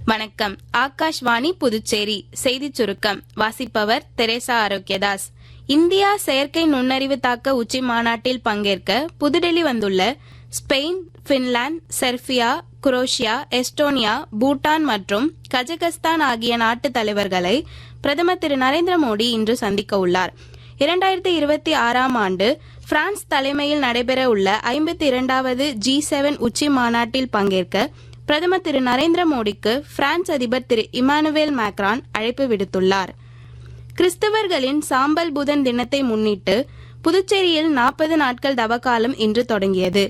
வணக்கம். ஆகாஷ்வாணி புதுச்சேரி செய்திச் சுருக்கம் வாசிப்பவர் தெரேசா ஆரோக்கியதாஸ். இந்தியா செயற்கை நுண்ணறிவு தாக்க உச்சி மாநாட்டில் பங்கேற்க புதுடெல்லி வந்துள்ள Spain, Finland, Serbia, Croatia, Estonia, Bhutan மற்றும் கஜகஸ்தான் ஆகிய நாட்டு தலைவர்களை பிரதமர் திரு நரேந்திர மோடி இன்று சந்திக்க உள்ளார். 2026 ஆண்டு பிரான்ஸ் தலைமையில் நடைபெற உள்ள 52வது G7 உச்சி மாநாட்டில் பங்கேற்க பிரதமர் திரு நரேந்திர மோடிக்கு பிரான்ஸ் அதிபர் திரு இமானுவேல் மேக்ரான் அழைப்பு விடுத்துள்ளார். கிறிஸ்தவர்களின் சாம்பல் புதன் தினத்தை முன்னிட்டு புதுச்சேரியில் 40 நாட்கள் தவக்காலம் இன்று தொடங்கியது.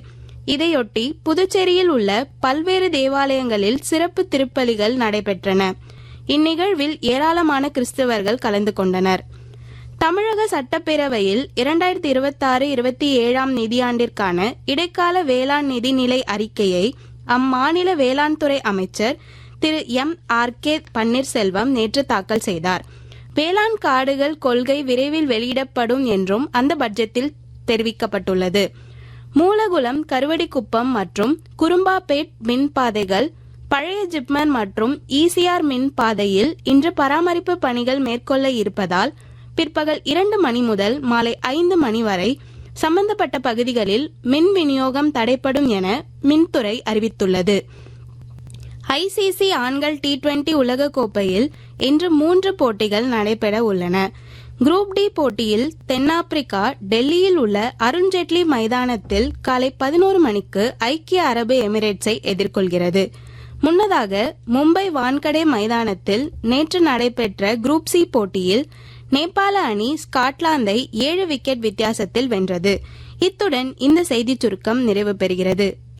இதையொட்டி புதுச்சேரியில் உள்ள பல்வேறு தேவாலயங்களில் சிறப்பு திருப்பலிகள் நடைபெற்றன. இந்நிகழ்வில் ஏராளமான கிறிஸ்தவர்கள் கலந்து கொண்டனர். தமிழக சட்டப்பேரவையில் 2026-27 நிதியாண்டிற்கான இடைக்கால வேளாண் நிதிநிலை அறிக்கையை அம்மாநில வேளாண் துறை அமைச்சர் திரு M.R.K. பன்னீர்செல்வம் நேற்று தாக்கல் செய்தார். வேளாண் காடுகள் கொள்கை விரைவில் வெளியிடப்படும் என்றும் அந்த பட்ஜெட்டில் தெரிவிக்கப்பட்டுள்ளது. மூலகுளம், கருவடிக்குப்பம் மற்றும் குரும்பாபேட் மின்பாதைகள் பழைய ஜிப்மர் மற்றும் ECR மின் பாதையில் இன்று பராமரிப்பு பணிகள் மேற்கொள்ள இருப்பதால் பிற்பகல் 2 மணி முதல் மாலை 5 மணி வரை சம்பந்தப்பட்ட பகுதிகளில் மின் விநியோகம் தடைப்படும் என மின்துறை அறிவித்துள்ளது. ICC ஆண்கள் T20 உலகக்கோப்பையில் இன்று 3 போட்டிகள் நடைபெற உள்ளன. குரூப் டி போட்டியில் தென்னாப்பிரிக்கா டெல்லியில் உள்ள அருண்ஜேட்லி மைதானத்தில் காலை 11 மணிக்கு ஐக்கிய அரபு எமிரேட்ஸை எதிர்கொள்கிறது. முன்னதாக மும்பை வான்கடே மைதானத்தில் நேற்று நடைபெற்ற குரூப் சி போட்டியில் நேபாள அணி ஸ்காட்லாந்தை 7 விக்கெட் வித்தியாசத்தில் வென்றது. இத்துடன் இந்த செய்திச் சுருக்கம் நிறைவு பெறுகிறது.